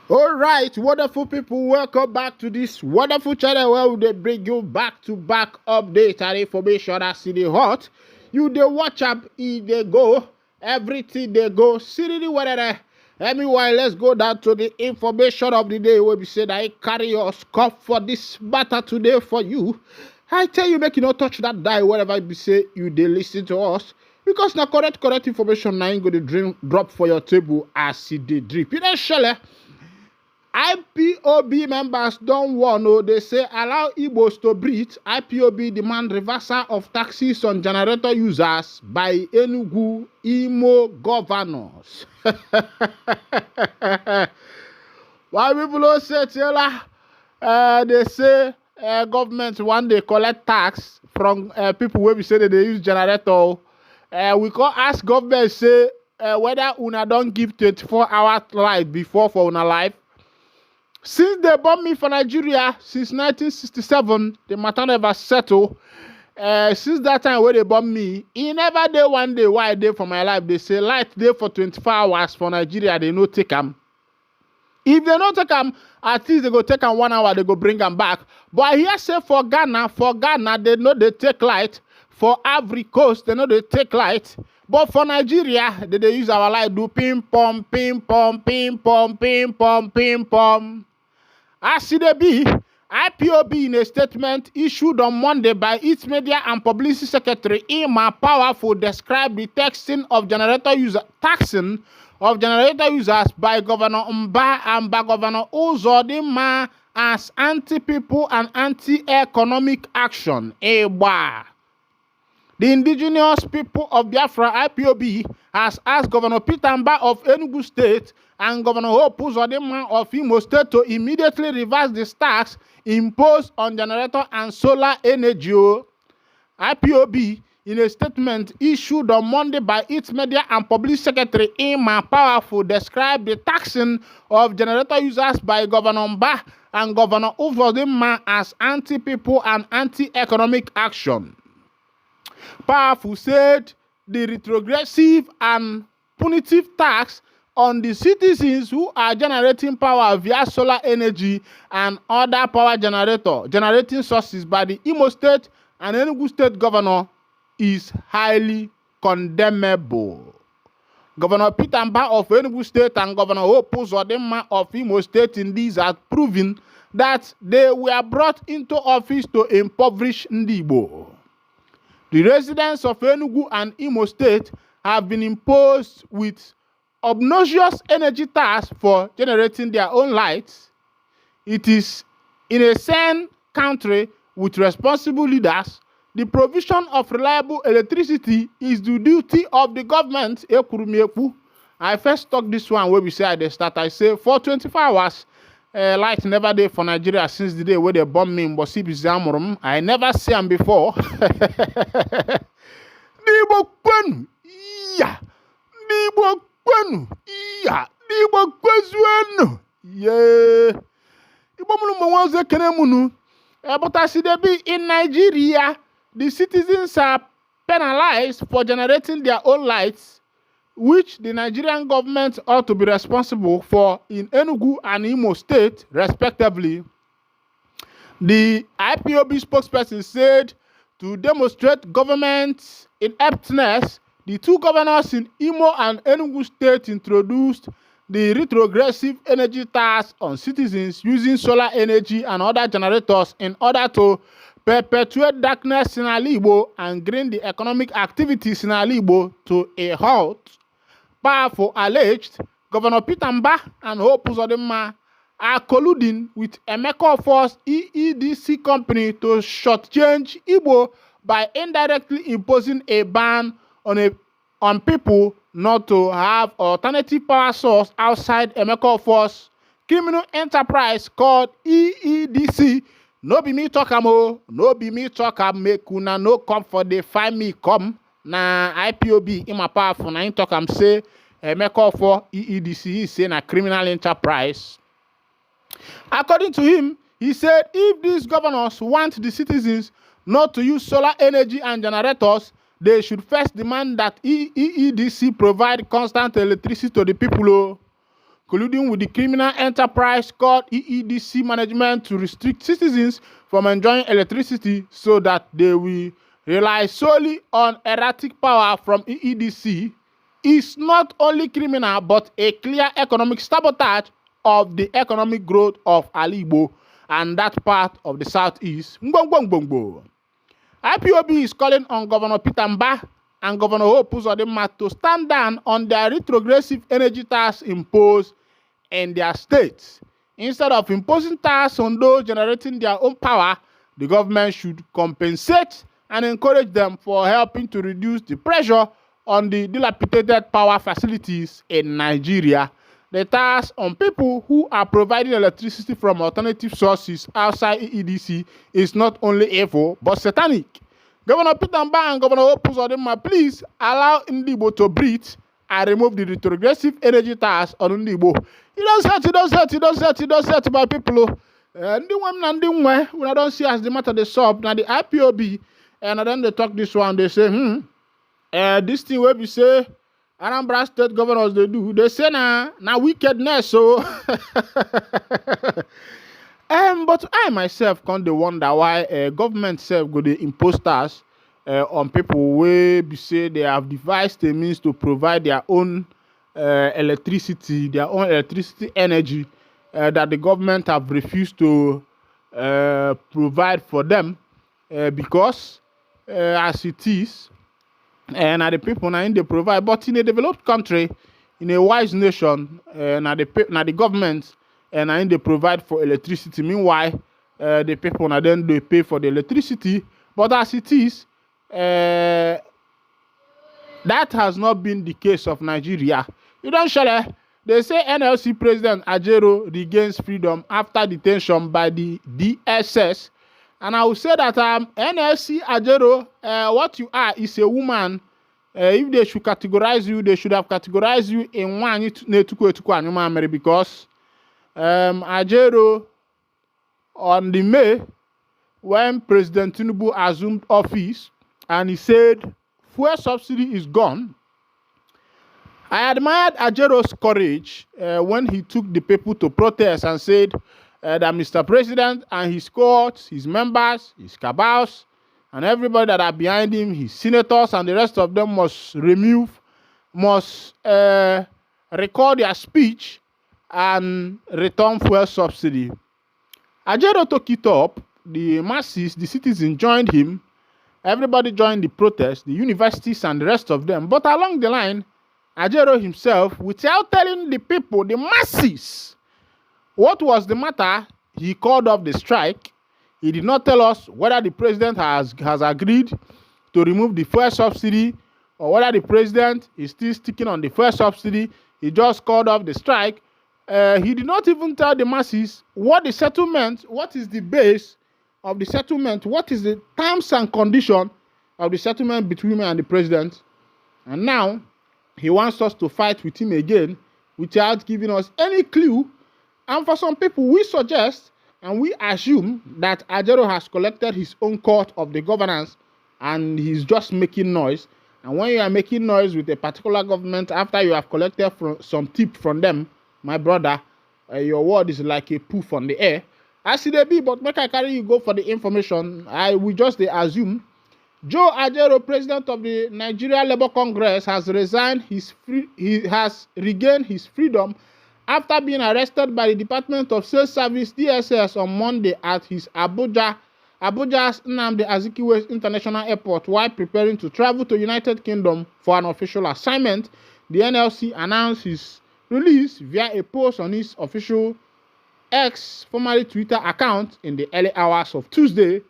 All right, wonderful people, welcome back to this wonderful channel where they bring you back-to-back updates and information as they hot. You they watch up, they go, everything they go, see the weather. Meanwhile, let's go down to the information of the day where we say that I carry your scope for this matter today for you. I tell you, make you not touch that die wherever you say you they listen to us. Because now correct information now ain't going to drop for your table as it they drip. You know, Shelley. IPOB members don't want, they say allow Igbos to breathe. IPOB demand reversal of taxes on generator users by Enugu Imo governors. Why people say, they say government one day collect tax from people where we say that they use generator. We can ask government say whether una don't give 24-hour light before for una life. Since they bombed me for Nigeria since 1967, the matter never settled. Since that time where they bombed me, he never did one day why I did for my life. They say light day for 24 hours for Nigeria, they no take them. If they don't take them, at least they go take them 1 hour, they go bring them back. But here say for Ghana, they know they take light. For Ivory Coast, they know they take light. But for Nigeria, they use our light, do ping pong, ping pong, ping pong, ping pong, ping pong. As it be, IPOB in a statement issued on Monday by its media and publicity secretary Ima Powerful described the taxing of generator users by Governor Mba and by Governor Uzodimma as anti-people and anti-economic action. The indigenous people of Biafra IPOB has asked Governor Peter Mba of Enugu State and Governor Uzodimma of Imo State to immediately reverse the tax imposed on generator and solar energy. IPOB, in a statement issued on Monday by its media and public secretary Ima Powerful, described the taxing of generator users by Governor Mba and Governor Uzodimma as anti-people and anti-economic action. Powerful said the retrogressive and punitive tax on the citizens who are generating power via solar energy and other power generating sources by the Imo State and Enugu State governor is highly condemnable. Governor Peter Mba of Enugu State and Governor Uzodimma of Imo State in these have proven that they were brought into office to impoverish Ndibo. The residents of Enugu and Imo State have been imposed with obnoxious energy tax for generating their own lights. It is in a sane country with responsible leaders. The provision of reliable electricity is the duty of the government. I first talk this one where we say at the start, I say for 24 hours, light never day for Nigeria since the day where they bombed me in Bosibi Zamurum. I never see them before. But as it be in Nigeria, the citizens are penalized for generating their own lights, which the Nigerian government ought to be responsible for in Enugu and Imo State, respectively. The IPOB spokesperson said to demonstrate government ineptness, the two governors in Imo and Enugu State introduced the retrogressive energy tax on citizens using solar energy and other generators in order to perpetuate darkness in Alibo and bring the economic activities in Alibo to a halt. Powerful alleged Governor Peter Mba and Uzodimma are colluding with Emeka Force EEDC company to shortchange Igbo by indirectly imposing a ban on people not to have alternative power source outside Emeka Force criminal enterprise called EEDC. No be me talk am, no be me talk am, make una no come for the find me come. Na IPOB in my powerful na talk am say Emeka for EEDC is saying a criminal enterprise. According to him, he said if these governors want the citizens not to use solar energy and generators, they should first demand that EEDC provide constant electricity to the people. colluding with the criminal enterprise called EEDC management to restrict citizens from enjoying electricity so that they will rely solely on erratic power from EEDC, is not only criminal but a clear economic sabotage of the economic growth of Alibo and that part of the southeast. IPOB is calling on Governor Peter Mbah and Governor Uzodimma to stand down on their retrogressive energy tax imposed in their states. Instead of imposing tax on those generating their own power, the government should compensate and encourage them for helping to reduce the pressure on the dilapidated power facilities in Nigeria. The tax on people who are providing electricity from alternative sources outside EEDC is not only evil but satanic. Governor Peter Mbah and Governor Uzodimma, please allow Ndibo to breathe and remove the retrogressive energy tax on Ndibo. It don't hurt my people. When I don't see as the matter they solve, now the IPOB, and then they talk this one, they say, this thing where we say, Anambra state governors they do, they say na wickedness, so but I myself can't wonder why government self go dey impose tax on people where be say they have devised a means to provide their own electricity energy that the government have refused to provide for them because as it is, and the people now in they provide. But in a developed country, in a wise nation, now the government and in they provide for electricity. Meanwhile, the people now then they pay for the electricity. But as it is, that has not been the case of Nigeria. You don't share. They say NLC President Ajero regains freedom after detention by the DSS. And I will say that NLC Ajero, what you are is a woman. If they should categorize you, they should have categorized you in one because Ajero on the May, when President Tinubu assumed office and he said fuel subsidy is gone, I admired Ajero's courage when he took the people to protest and said that Mr. President and his courts, his members, his cabals, and everybody that are behind him, his senators and the rest of them must record their speech and return fuel subsidy. Ajero took it up. The masses, the citizens joined him. Everybody joined the protest, the universities and the rest of them. But along the line, Ajero himself, without telling the people, the masses, what was the matter, he called off the strike. He did not tell us whether the president has agreed to remove the fuel subsidy or whether the president is still sticking on the fuel subsidy. He just called off the strike. He did not even tell the masses what the settlement, what is the base of the settlement, what is the terms and condition of the settlement between me and the president. And now, he wants us to fight with him again without giving us any clue. And for some people, we suggest and we assume that Ajero has collected his own cut of the governance and he's just making noise. And when you are making noise with a particular government after you have collected some tip from them, my brother, your word is like a poof on the air. I see they be, but make I carry you go for the information. I will just assume Joe Ajero, president of the Nigeria Labour Congress, has resigned he has regained his freedom after being arrested by the Department of Sales Service DSS on Monday at his Abuja's Nnamdi Azikiwe International Airport while preparing to travel to United Kingdom for an official assignment. The NLC announced his release via a post on his official X, formerly Twitter account in the early hours of Tuesday.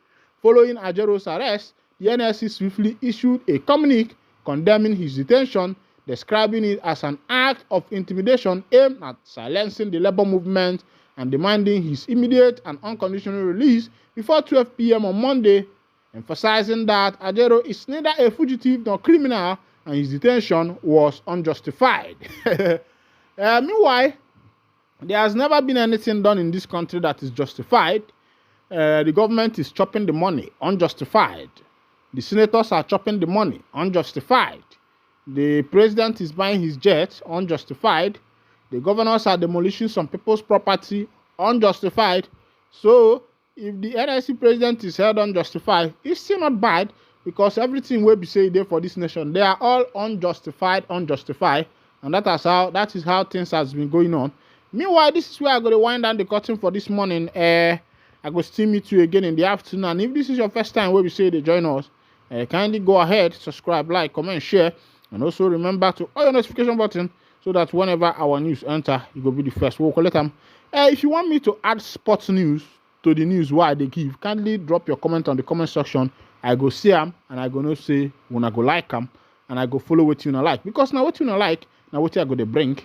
Following Ajero's arrest, the NLC swiftly issued a communique condemning his detention, describing it as an act of intimidation aimed at silencing the labor movement and demanding his immediate and unconditional release before 12 p.m. on Monday, emphasizing that Ajero is neither a fugitive nor criminal and his detention was unjustified. Meanwhile, there has never been anything done in this country that is justified. The government is chopping the money, unjustified. The senators are chopping the money, unjustified. The president is buying his jets, unjustified. The governors are demolishing some people's property unjustified. So if the NLC president is held unjustified, it's still not bad, because everything will be said there for this nation, they are all unjustified, and that is how things has been going on. Meanwhile, this is where I'm going to wind down the curtain for this morning. I will still meet you again in the afternoon. And if this is your first time where we say they join us, kindly go ahead, subscribe, like, comment, share, and also remember to on your notification button so that whenever our news enter, you will be the first. We'll collect them. If you want me to add sports news to the news why they give, kindly drop your comment on the comment section. I go see them, and I go no say when I go like them, and I go follow what you not like, because now what you not like, now what I go to bring.